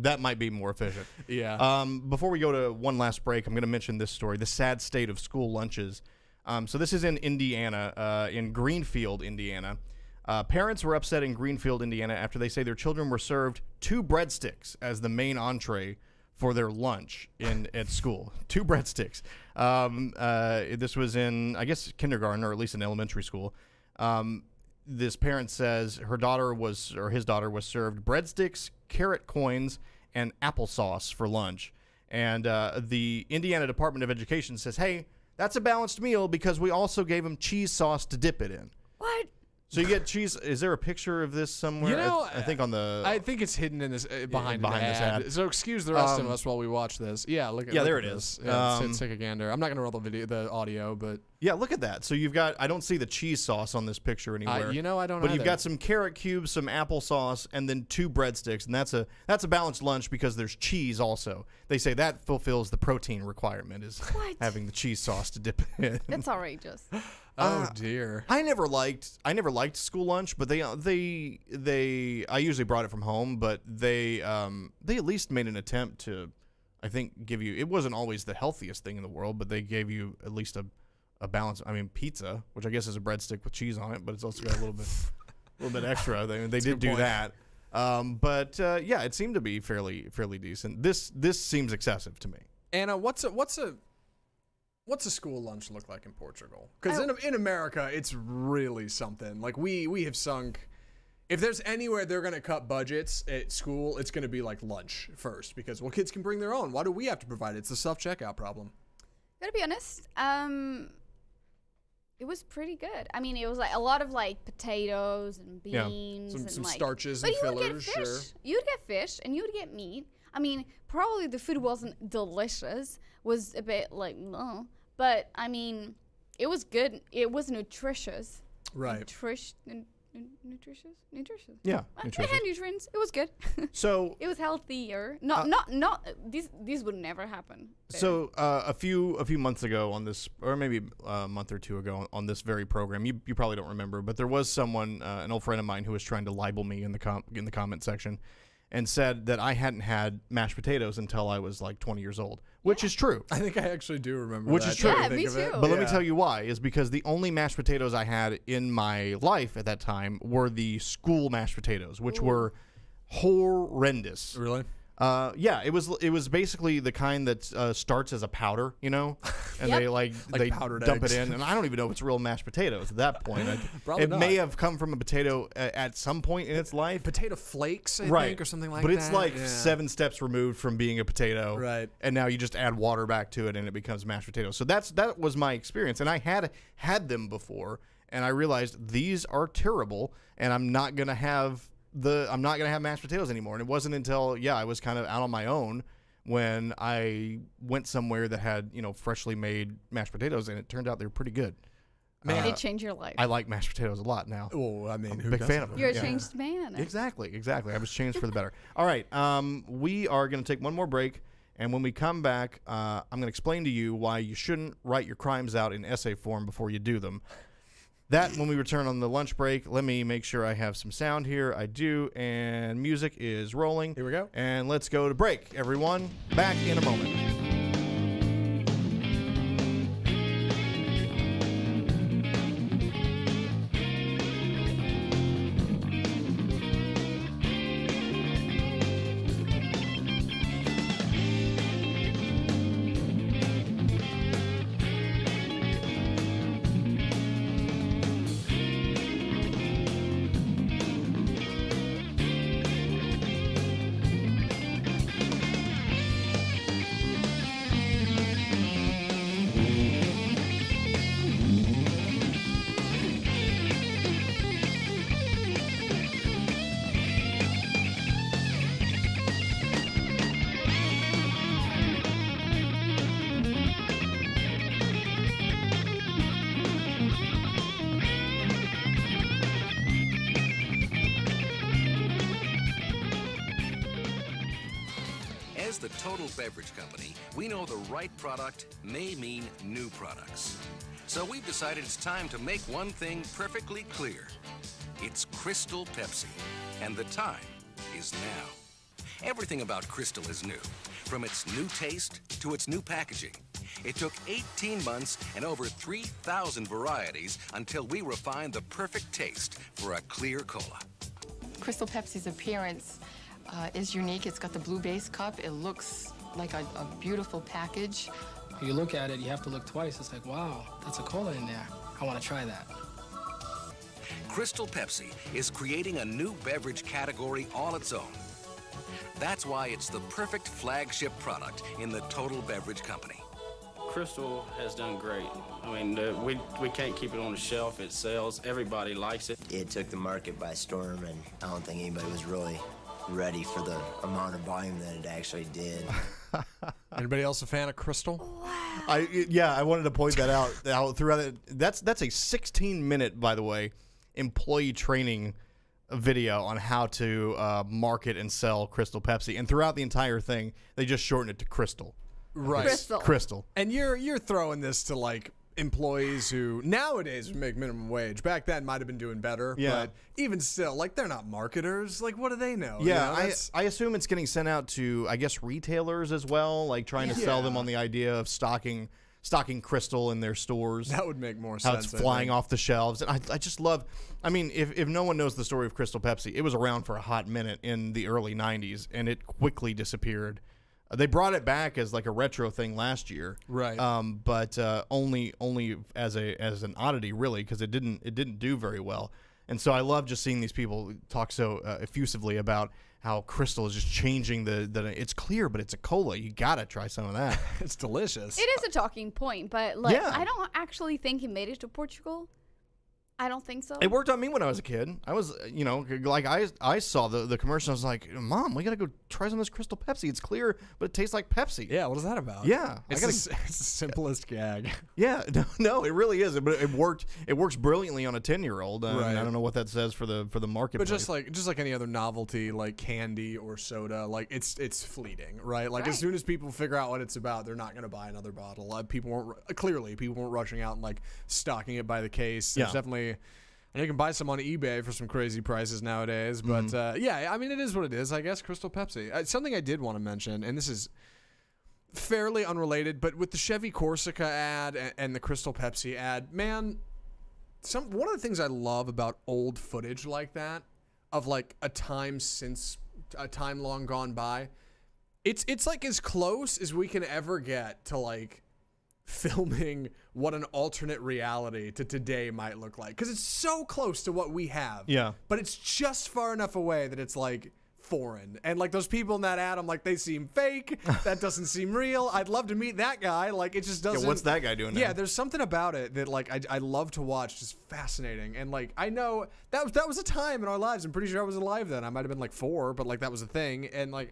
that might be more efficient. Yeah. Before we go to one last break, I'm going to mention this story: the sad state of school lunches. So this is in Indiana, in Greenfield, Indiana. Parents were upset in Greenfield, Indiana, after they say their children were served 2 breadsticks as the main entree for their lunch at school. 2 breadsticks. This was in, I guess, kindergarten or at least in elementary school. This parent says his daughter was served breadsticks, carrot coins, and applesauce for lunch. And the Indiana Department of Education says, hey, that's a balanced meal because we also gave them cheese sauce to dip it in. What? So you get cheese. Is there a picture of this somewhere? I think it's hidden in this behind this ad. ad. So excuse the rest of us while we watch this. Yeah, look at there it this. is. Yeah, let's take a gander. I'm not gonna roll the audio, but Yeah, look at that. So you've got, I don't see the cheese sauce on this picture anywhere. You know, I don't But you've either. got some carrot cubes, some applesauce, and then 2 breadsticks. And that's a balanced lunch because there's cheese also. They say that fulfills the protein requirement, is having the cheese sauce to dip it in. That's outrageous. Oh dear. I never liked school lunch, but I usually brought it from home, but they at least made an attempt to, I think, give you, it wasn't always the healthiest thing in the world, but they gave you at least a balance. I mean, pizza, which I guess is a breadstick with cheese on it, but it's also got a little bit extra. They did do that. But it seemed to be fairly decent. This seems excessive to me. Anna, what's a school lunch look like in Portugal? Because in America, it's really something. Like we have sunk. If there's anywhere they're going to cut budgets at school, it's going to be like lunch first, because kids can bring their own. Why do we have to provide it? It's the self-checkout problem. Gotta be honest. It was pretty good. I mean, it was like a lot of like potatoes and beans and some like starches but and you would fillers. get fish. Sure. You'd get fish and you'd get meat. I mean, probably the food wasn't delicious. Was a bit like no, but I mean, it was good. It was nutritious. Right. Nutritious. Yeah, It had nutrients. It was good. So it was healthier. These would never happen there. So a few months ago on this, or maybe a month or two ago on this very program, you probably don't remember, but there was someone, an old friend of mine, who was trying to libel me in the comment section, and said that I hadn't had mashed potatoes until I was like 20 years old, which is true. I think I actually do remember Which that. is true. Yeah, me too. But let me tell you why. Is because the only mashed potatoes I had in my life at that time were the school mashed potatoes, which were horrendous. Really? Yeah, it was basically the kind that starts as a powder, you know, and Yep. they powdered dump eggs. it in, and I don't even know if it's real mashed potatoes at that point. Probably it not. may have come from a potato at some point in its life, Potato flakes, I right, think, or something like but that. it's like Yeah. 7 steps removed from being a potato, Right. And now you just add water back to it, and it becomes mashed potatoes. So that was my experience, and I had them before, and I realized these are terrible, and I'm not gonna have mashed potatoes anymore. And it wasn't until I was kind of out on my own when I went somewhere that had freshly made mashed potatoes, and it turned out they were pretty good. Did it change your life? I like mashed potatoes a lot now. Oh, I mean, I'm a who big fan doesn't? of them. You're a Yeah. changed man. Exactly. I was changed for the better. All right, we are going to take one more break, and when we come back, I'm going to explain to you why you shouldn't write your crimes out in essay form before you do them. That when we return on the lunch break. Let me make sure I have some sound here. I do, and music is rolling. Here we go. And let's go to break, everyone. Back in a moment. As the Total Beverage Company, we know the right product may mean new products. So we've decided it's time to make one thing perfectly clear. It's Crystal Pepsi, and the time is now. Everything about Crystal is new, from its new taste to its new packaging. It took 18 months and over 3,000 varieties until we refined the perfect taste for a clear cola. Crystal Pepsi's appearance is unique. It's got the blue base cup. It looks like a beautiful package. You look at it, you have to look twice. It's like, wow, that's a cola in there. I want to try that. Crystal Pepsi is creating a new beverage category all its own. That's why it's the perfect flagship product in the Total Beverage Company. Crystal has done great. I mean, we can't keep it on the shelf. It sells. Everybody likes it. It took the market by storm, and I don't think anybody was really ready for the amount of volume that it actually did. Anybody else a fan of Crystal? Wow. I wanted to point that out throughout it. That's a 16-minute, by the way, employee training video on how to market and sell Crystal Pepsi. And throughout the entire thing, they just shorten it to Crystal. Right. Crystal. And you're throwing this to like employees who nowadays make minimum wage. Back then might have been doing better, but even still, like, they're not marketers. Like, what do they know? Yeah, You know, I assume it's getting sent out to, I guess, retailers as well, like trying to sell them on the idea of stocking Crystal in their stores. That would make more how sense. it's flying off the shelves. And I just love, I mean, if no one knows the story of Crystal Pepsi, it was around for a hot minute in the early 90s, and it quickly disappeared. They brought it back as like a retro thing last year, right? But only as an oddity, really, because it didn't do very well. And so I love just seeing these people talk so effusively about how Crystal is just changing the it's clear, but it's a cola. You gotta try some of that. It's delicious. It is a talking point, but like I don't actually think he made it to Portugal. I don't think so. It worked on me when I was a kid. I was, like I saw the commercial. I was like, Mom, we got to go try some of this Crystal Pepsi. It's clear, but it tastes like Pepsi. Yeah, what is that about? Yeah. It's the simplest gag. Yeah, no, it really is. But it worked. It works brilliantly on a 10-year-old. Right. I don't know what that says for the marketplace. But just like any other novelty, like candy or soda, like it's fleeting, right? Like as soon as people figure out what it's about, they're not going to buy another bottle. People weren't rushing out and like stocking it by the case. There's definitely. And you can buy some on eBay for some crazy prices nowadays. But, I mean, it is what it is, I guess, Crystal Pepsi. Something I did want to mention, and this is fairly unrelated, but with the Chevy Corsica ad and the Crystal Pepsi ad, man, one of the things I love about old footage like that, of like a time long gone by, it's like as close as we can ever get to like filming what an alternate reality to today might look like, because it's so close to what we have, but it's just far enough away that it's like foreign. And like those people in that ad, I'm like, they seem fake. That doesn't seem real. I'd love to meet that guy. Like, it just doesn't. What's that guy doing now? Yeah, there's something about it that like I love to watch. Just fascinating. And like I know that was a time in our lives. I'm pretty sure I was alive then. I might have been like 4, but like that was a thing. And like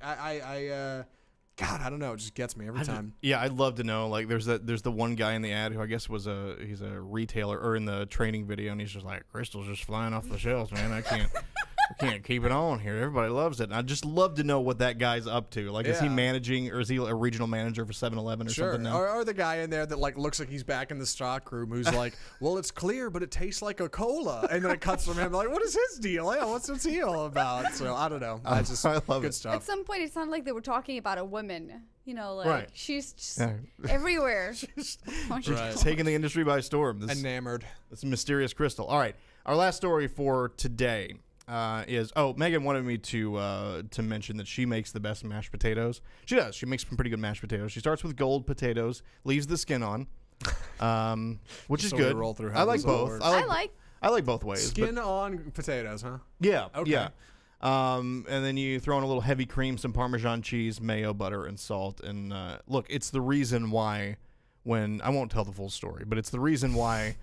God, I don't know. It just gets me every time. I'd love to know. Like, there's the one guy in the ad who I guess he's a retailer, or in the training video, and he's just like, Crystal's just flying off the shelves, man. I can't keep it on here. Everybody loves it. And I just love to know what that guy's up to. Like, is he managing, or is he a regional manager for 7-Eleven or something now? Or the guy in there that like looks like he's back in the stock room who's like, well, it's clear, but it tastes like a cola. And then it cuts from him like, what is his deal? Yeah, what's he all about? So I don't know. I love good stuff. At some point, it sounded like they were talking about a woman. You know, like right. she's just everywhere. She's taking the industry by storm. Enamored. This mysterious Crystal. All right, our last story for today is Megan wanted me to mention that she makes the best mashed potatoes. She does. She makes some pretty good mashed potatoes. She starts with gold potatoes, leaves the skin on, which is good. Roll through I like both. I like both ways. Skin on potatoes, huh? Yeah. Okay. Yeah. And then you throw in a little heavy cream, some Parmesan cheese, mayo, butter, and salt. And look, it's the reason why I won't tell the full story, but it's the reason why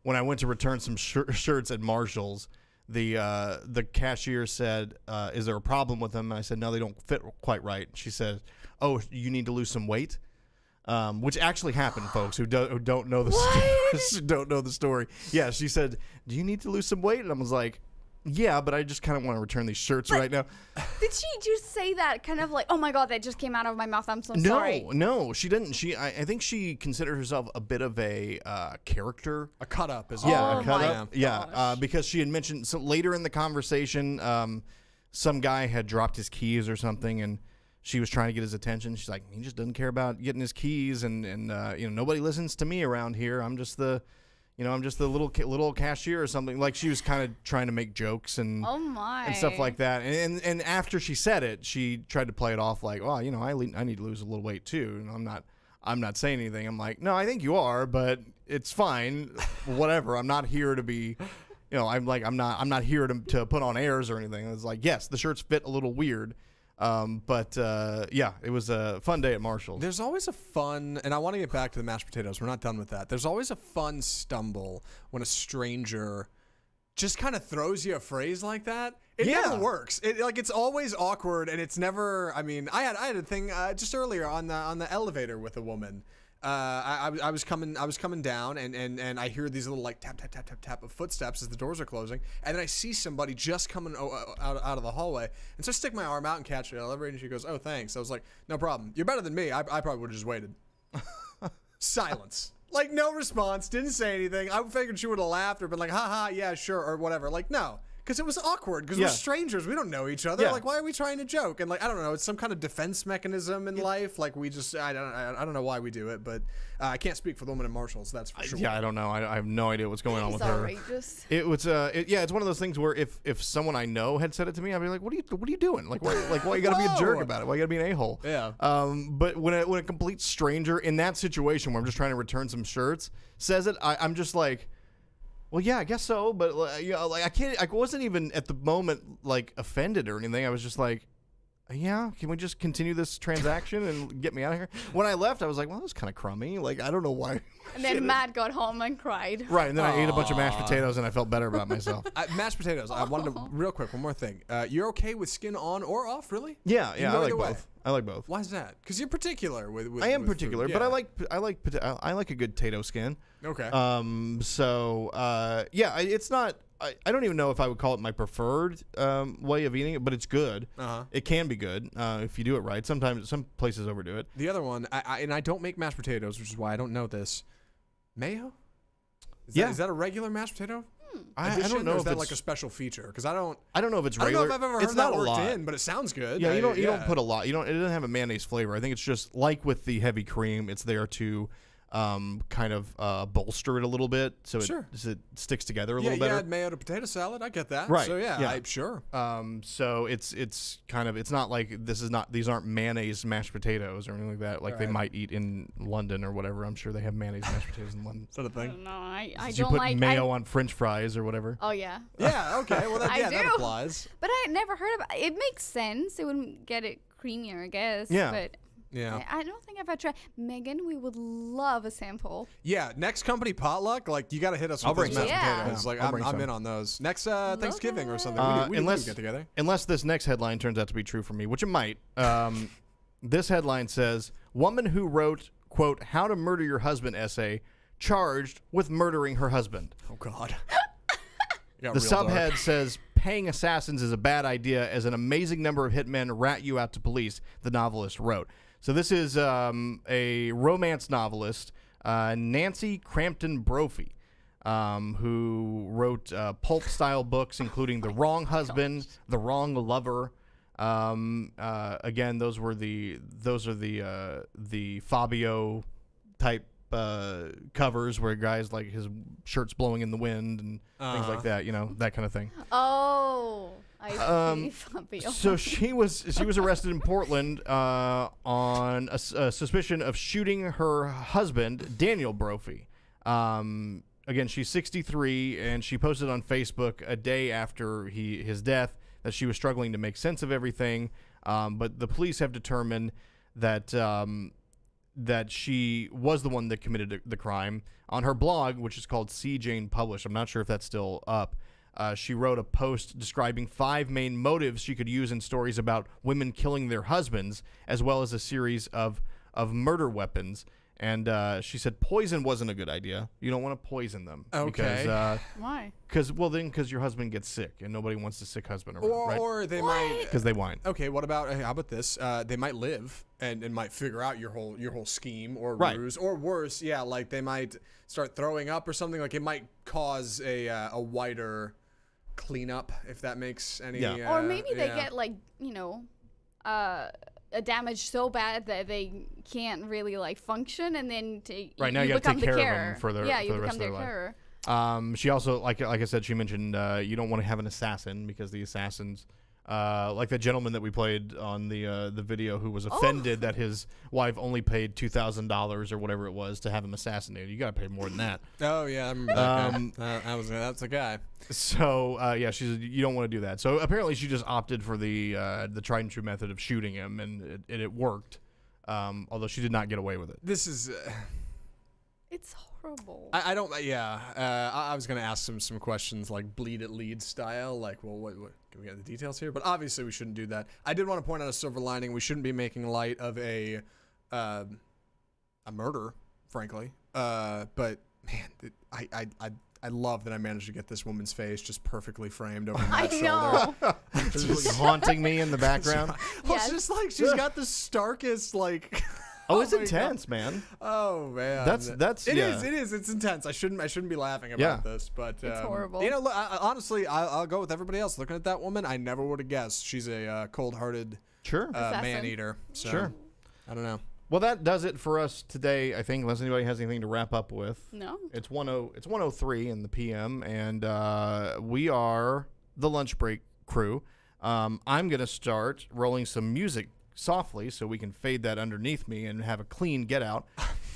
when I went to return some shirts at Marshall's, the cashier said, is there a problem with them? And I said, no, they don't fit quite right. She said, oh, you need to lose some weight. Which actually happened, folks who don't know the story. Yeah, she said, do you need to lose some weight? And I was like, yeah, but I just kind of want to return these shirts right now. Did she just say that kind of like, oh my God, that just came out of my mouth, I'm so sorry? No, she didn't. I think she considered herself a bit of a character. A cut-up is a cut-up. Yeah, because she had mentioned, so later in the conversation, some guy had dropped his keys or something, and she was trying to get his attention. She's like, he just doesn't care about getting his keys, and nobody listens to me around here. I'm just the little cashier or something. Like, she was kind of trying to make jokes and stuff like that. And after she said it, she tried to play it off like, well, I need to lose a little weight too. And I'm not saying anything. I'm like, no, I think you are, but it's fine. Whatever. I'm not here to be, I'm not here to put on airs or anything. It's like, yes, the shirts fit a little weird. But it was a fun day at Marshall's. There's always a fun, and I want to get back to the mashed potatoes. We're not done with that. There's always a fun stumble when a stranger just kind of throws you a phrase like that. It never works. It's always awkward, and it's never. I mean, I had a thing just earlier on the elevator with a woman. I was coming down, and I hear these little like tap tap tap tap tap of footsteps as the doors are closing, and then I see somebody just coming out of the hallway, and so I stick my arm out and catch her in the elevator, and she goes, "Oh, thanks." I was like, "No problem. You're better than me. I probably would have just waited." Silence. Like, no response. Didn't say anything. I figured she would have laughed or been like, "Ha, yeah, sure," or whatever. Like, no. Because it was awkward. Because we're strangers. We don't know each other. Yeah. Like, why are we trying to joke? And like, I don't know. It's some kind of defense mechanism in life. Like, we just, I don't know why we do it. But I can't speak for the woman in Marshalls. That's for sure. Yeah, I don't know. I have no idea what's going on with her. Outrageous. It was, it's one of those things where if someone I know had said it to me, I'd be like, what are you doing? Like, why you gotta be a jerk about it? Why you gotta be an a-hole? Yeah. But when a complete stranger in that situation where I'm just trying to return some shirts says it, I'm just like, well, yeah, I guess so, but I wasn't even at the moment like offended or anything. I was just like, yeah, can we just continue this transaction and get me out of here? When I left, I was like, well, that was kind of crummy. Like, I don't know why. And then Matt got home and cried. Right, and then I ate a bunch of mashed potatoes and I felt better about myself. Mashed potatoes. I wanted to, real quick, one more thing. You're okay with skin on or off, really? Yeah, You I go like either way. both. I like both. Why is that? Because you're particular with I am with particular, food. but Yeah. I like a good potato skin. Okay. It's not. I don't even know if I would call it my preferred way of eating it, but it's good. It can be good if you do it right. Sometimes some places overdo it. The other one, I don't make mashed potatoes, which is why I don't know this. Mayo? Is that a regular mashed potato? I don't know or if is that it's like a special feature? Because I don't know if it's I don't regular. know if I've ever It's heard not that a worked lot. in, but it sounds good. Yeah, you don't put a lot. It doesn't have a mayonnaise flavor. I think it's just like with the heavy cream. It's there to kind of bolster it a little bit, so it sticks together a little better. Yeah, add mayo to potato salad. I get that. Right. So yeah. I'm sure. So it's kind of, it's not like these aren't mayonnaise mashed potatoes or anything like that. Like they might eat in London or whatever. I'm sure they have mayonnaise mashed potatoes in London. Is that a thing? No, I Did don't you put like mayo on French fries or whatever? Oh yeah. Yeah. Okay. Well, that do. applies. But I never heard about it. It makes sense. It wouldn't get it creamier, I guess. Yeah. But yeah. I don't think I've had tried. Megan, we would love a sample. Yeah, next company potluck, like you got to hit us I'll with bring those mashed some. potatoes. Yeah. Like I'll bring I'm some. in on those. Next Thanksgiving or something. We do get together. Unless this next headline turns out to be true for me, which it might. This headline says, woman who wrote, quote, "How to Murder Your Husband" essay charged with murdering her husband. Oh God. The subhead says, "Paying assassins is a bad idea as an amazing number of hitmen rat you out to police," the novelist wrote. So this is a romance novelist, Nancy Crampton Brophy, who wrote pulp-style books, including The Wrong Husband, The Wrong Lover. Again, those are the Fabio type covers where guys like his shirt's blowing in the wind and things like that. You know, that kind of thing. Oh. I see, Fabio. So she was arrested in Portland on a suspicion of shooting her husband, Daniel Brophy. Again, she's 63, and she posted on Facebook a day after his death that she was struggling to make sense of everything. But the police have determined that that she was the one that committed the crime. On her blog, which is called C. Jane Published, I'm not sure if that's still up. She wrote a post describing 5 main motives she could use in stories about women killing their husbands, as well as a series of murder weapons. And she said poison wasn't a good idea. You don't want to poison them. Okay. Because, why? Because your husband gets sick, and nobody wants a sick husband around, right? Or they might. Because they whine. Okay. What about? How about this? They might live and might figure out your whole scheme or Right. ruse, or worse, yeah, like they might start throwing up or something. Like it might cause a wider cleanup, if that makes any. Yeah. Or maybe they get like, a damage so bad that they can't really like function, and then Right now you got to become take care the of carer. them for the you rest become of their their carer. life. She also, like I said, she mentioned you don't want to have an assassin because the assassins, like the gentleman that we played on the video who was offended that his wife only paid $2,000 or whatever it was to have him assassinated. You got to pay more than that. Oh yeah, I remember that guy. That's a guy. So yeah, she said you don't want to do that. So apparently she just opted for the tried and true method of shooting him, and it worked. Although she did not get away with it. This is. It's horrible. I don't. Yeah. I was gonna ask some questions like bleed it lead style. Like, well, what can we get the details here? But obviously we shouldn't do that. I did want to point out a silver lining. We shouldn't be making light of a murder. frankly. But man, I love that I managed to get this woman's face just perfectly framed over my shoulder. know. Just haunting me in the background. Well, it's just like she's got the starkest like. Oh, it's my intense, God. man. Oh man, That's it yeah. is it's intense. I shouldn't be laughing about this, but It's horrible. You know, honestly, I'll go with everybody else. Looking at that woman, I never would have guessed she's a cold-hearted man eater. So, Sure. I don't know. Well, that does it for us today, I think, unless anybody has anything to wrap up with. No. It's 1:03 in the PM, and we are the Lunch Break crew. I'm going to start rolling some music softly so we can fade that underneath me and have a clean get out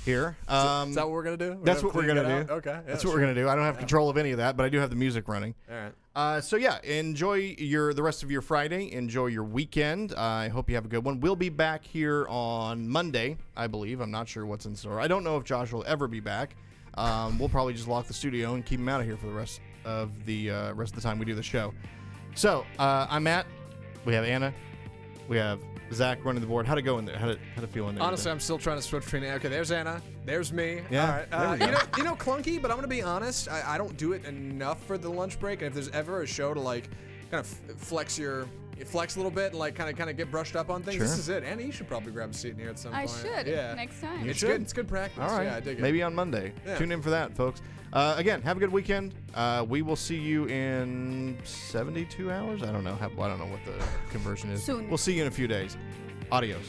here. Is that what we're going to do? That's what we're going to do. Okay. Yeah, that's what we're going to do. I don't have control of any of that, but I do have the music running. All right. So yeah, enjoy the rest of your Friday. Enjoy your weekend. I hope you have a good one. We'll be back here on Monday, I believe. I'm not sure what's in store. I don't know if Josh will ever be back. We'll probably just lock the studio and keep him out of here for the rest of the time we do the show. So I'm Matt. We have Anna. We have Zach running the board. How'd it go in there? How'd it feel in there? Honestly, I'm still trying to switch between. Okay, there's Anna. There's me. Yeah, All right. there we go. You know, clunky, but I'm gonna be honest. I don't do it enough for the lunch break. And if there's ever a show to like kind of flex a little bit and like kind of get brushed up on things, Sure. This is it. Anna, you should probably grab a seat in here at some I point. should. Yeah. Next time. It's good. It's good practice. All right. Yeah, I dig it. Maybe on Monday. Yeah. Tune in for that, folks. Again, have a good weekend. We will see you in 72 hours. I don't know. I don't know what the conversion is. Soon. We'll see you in a few days. Adios.